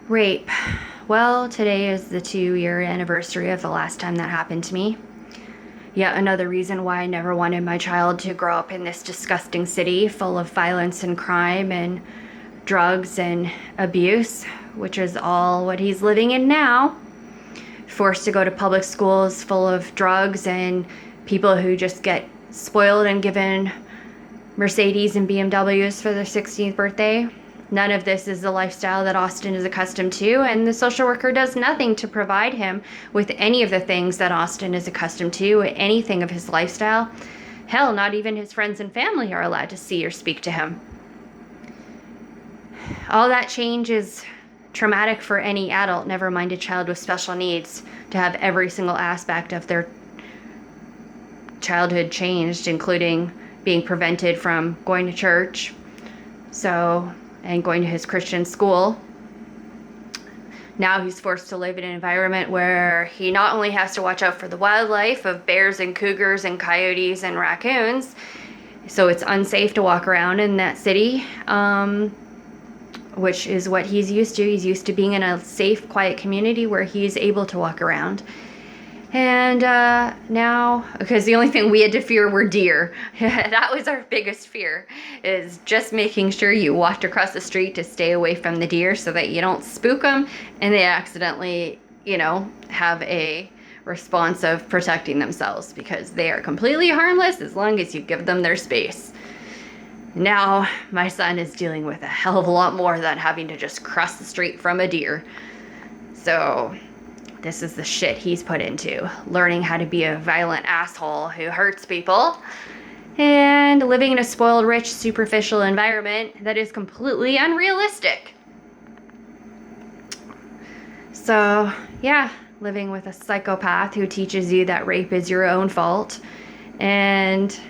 Rape. Well, today is the 2-year anniversary of the last time that happened to me. Yet another reason why I never wanted my child to grow up in this disgusting city full of violence and crime and drugs and abuse, which is all what he's living in now. Forced to go to public schools full of drugs and people who just get spoiled and given Mercedes and BMWs for their 16th birthday. None of this is the lifestyle that Austin is accustomed to, and the social worker does nothing to provide him with any of the things that Austin is accustomed to, anything of his lifestyle. Hell, not even his friends and family are allowed to see or speak to him. All that change is traumatic for any adult, never mind a child with special needs, to have every single aspect of their childhood changed, including being prevented from going to church, and going to his Christian school. Now he's forced to live in an environment where he not only has to watch out for the wildlife of bears and cougars and coyotes and raccoons, so it's unsafe to walk around in that city, which is what he's used to. He's used to being in a safe, quiet community where he's able to walk around. And now, because the only thing we had to fear were deer. That was our biggest fear, is just making sure you walked across the street to stay away from the deer so that you don't spook them and they accidentally, have a response of protecting themselves, because they are completely harmless as long as you give them their space. Now, my son is dealing with a hell of a lot more than having to just cross the street from a deer. So this is the shit he's put into, learning how to be a violent asshole who hurts people and living in a spoiled, rich, superficial environment that is completely unrealistic. So, yeah, living with a psychopath who teaches you that rape is your own fault. And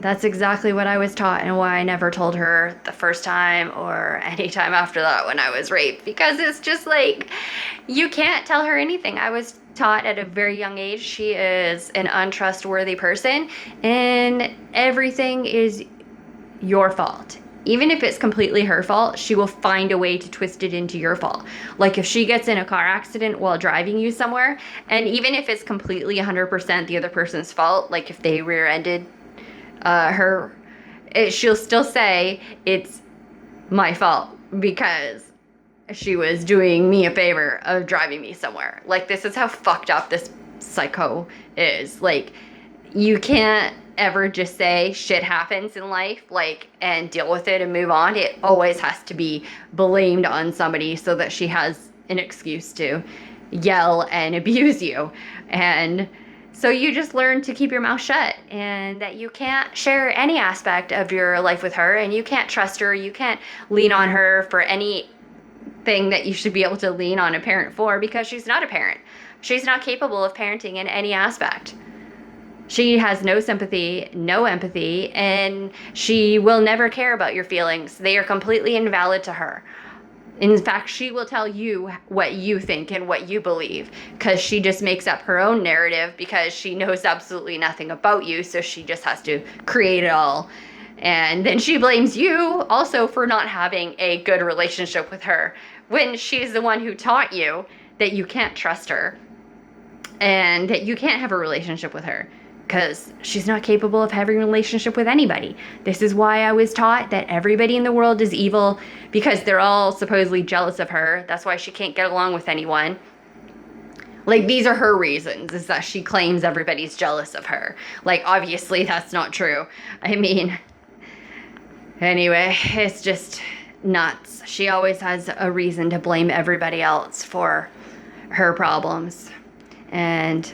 that's exactly what I was taught, and why I never told her the first time or any time after that when I was raped, because it's just like, you can't tell her anything. I was taught at a very young age she is an untrustworthy person and everything is your fault. Even if it's completely her fault, she will find a way to twist it into your fault. Like if she gets in a car accident while driving you somewhere, and even if it's completely 100% the other person's fault, like if they rear-ended she'll still say it's my fault because she was doing me a favor of driving me somewhere. Like, this is how fucked up this psycho is. Like, you can't ever just say shit happens in life, and deal with it and move on. It always has to be blamed on somebody so that she has an excuse to yell and abuse you. And so you just learn to keep your mouth shut, and that you can't share any aspect of your life with her, and you can't trust her. You can't lean on her for anything that you should be able to lean on a parent for, because she's not a parent. She's not capable of parenting in any aspect. She has no sympathy, no empathy, and she will never care about your feelings. They are completely invalid to her. In fact, she will tell you what you think and what you believe, because she just makes up her own narrative, because she knows absolutely nothing about you, so she just has to create it all. And then she blames you also for not having a good relationship with her, when she's the one who taught you that you can't trust her and that you can't have a relationship with her, because she's not capable of having a relationship with anybody. This is why I was taught that everybody in the world is evil, because they're all supposedly jealous of her. That's why she can't get along with anyone. Like, these are her reasons, is that she claims everybody's jealous of her. Like, obviously that's not true. I mean, anyway, it's just nuts. She always has a reason to blame everybody else for her problems. And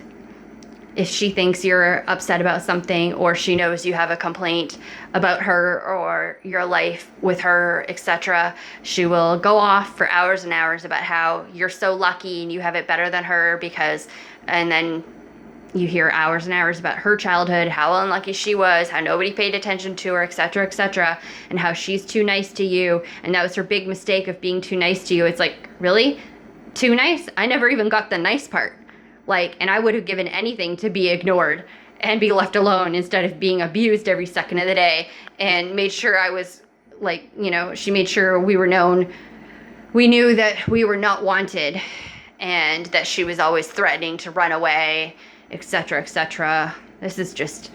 if she thinks you're upset about something, or she knows you have a complaint about her or your life with her, etc., she will go off for hours and hours about how you're so lucky and you have it better than her and then you hear hours and hours about her childhood, how unlucky she was, how nobody paid attention to her, etc., and how she's too nice to you, and that was her big mistake of being too nice to you. It's like, really? Too nice? I never even got the nice part. And I would have given anything to be ignored and be left alone instead of being abused every second of the day, and made sure I was, she made sure we were known we knew that we were not wanted and that she was always threatening to run away, etc., etc. This is just,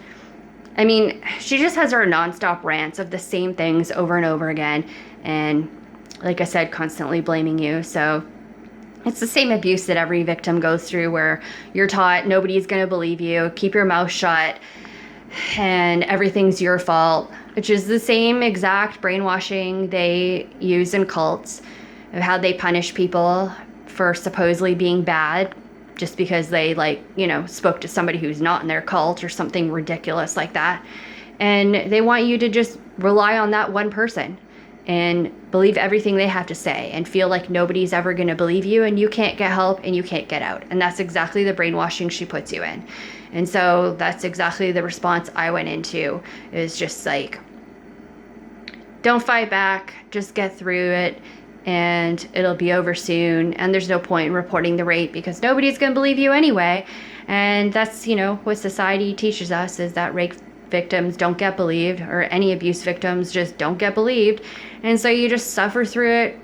I mean, she just has her nonstop rants of the same things over and over again. And like I said, constantly blaming you. So it's the same abuse that every victim goes through, where you're taught nobody's going to believe you, keep your mouth shut, and everything's your fault, which is the same exact brainwashing they use in cults of how they punish people for supposedly being bad just because they, like, you know, spoke to somebody who's not in their cult or something ridiculous like that. And they want you to just rely on that one person and believe everything they have to say and feel like nobody's ever going to believe you and you can't get help and you can't get out. And that's exactly the brainwashing she puts you in. And so that's exactly the response I went into. Is just like, don't fight back, just get through it and it'll be over soon. And there's no point in reporting the rape because nobody's going to believe you anyway. And that's, you know, what society teaches us, is that rape victims don't get believed, or any abuse victims just don't get believed. And so you just suffer through it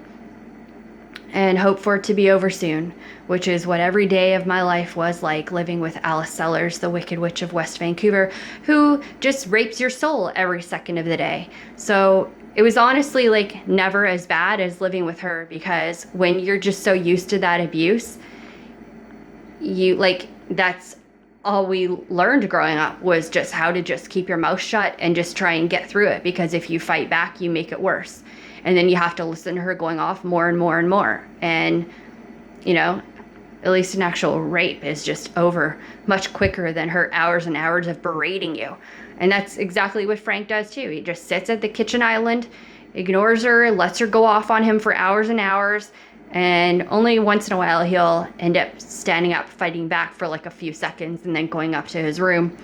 and hope for it to be over soon, which is what every day of my life was like, living with Alice Sellers, the Wicked Witch of West Vancouver, who just rapes your soul every second of the day. So it was honestly like never as bad as living with her, because when you're just so used to that abuse, you like, that's all we learned growing up, was just how to just keep your mouth shut and just try and get through it, because if you fight back, you make it worse. And then you have to listen to her going off more and more and more. And, you know, at least an actual rape is just over much quicker than her hours and hours of berating you. And that's exactly what Frank does too. He just sits at the kitchen island, ignores her, lets her go off on him for hours and hours. And only once in a while he'll end up standing up, fighting back for like a few seconds and then going up to his room.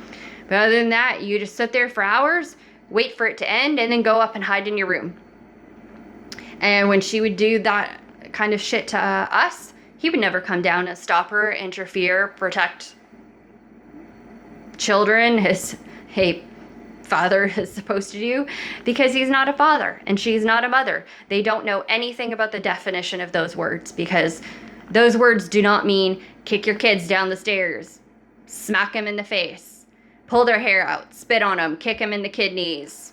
But other than that, you just sit there for hours, wait for it to end, and then go up and hide in your room. And when she would do that kind of shit to us, he would never come down and stop her, interfere, protect children, as a father is supposed to do, because he's not a father and she's not a mother. They don't know anything about the definition of those words, because those words do not mean kick your kids down the stairs, smack them in the face, pull their hair out, spit on them, kick them in the kidneys,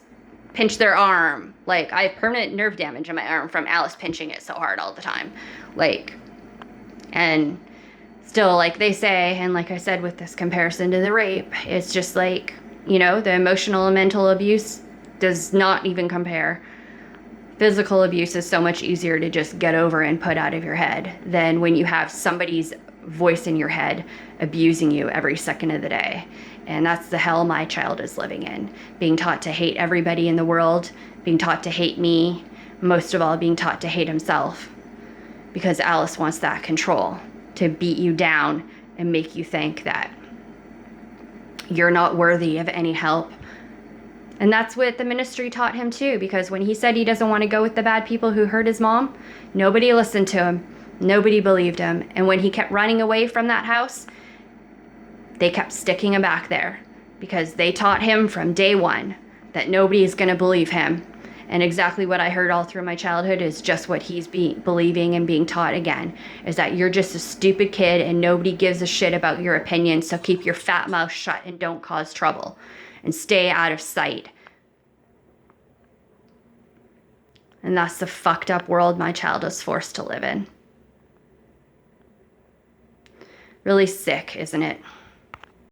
pinch their arm. Like, I have permanent nerve damage in my arm from Alice pinching it so hard all the time. Like, and still, like they say, and like I said with this comparison to the rape, it's just like, you know, the emotional and mental abuse does not even compare. Physical abuse is so much easier to just get over and put out of your head than when you have somebody's voice in your head abusing you every second of the day. And that's the hell my child is living in. Being taught to hate everybody in the world, being taught to hate me, most of all being taught to hate himself. Because Alice wants that control, to beat you down and make you think that you're not worthy of any help. And that's what the ministry taught him too, because when he said he doesn't want to go with the bad people who hurt his mom, nobody listened to him. Nobody believed him. And when he kept running away from that house, they kept sticking him back there, because they taught him from day one that nobody is going to believe him. And exactly what I heard all through my childhood is just what he's believing and being taught again, is that you're just a stupid kid and nobody gives a shit about your opinion, so keep your fat mouth shut and don't cause trouble and stay out of sight. And that's the fucked up world my child is forced to live in. Really sick, isn't it?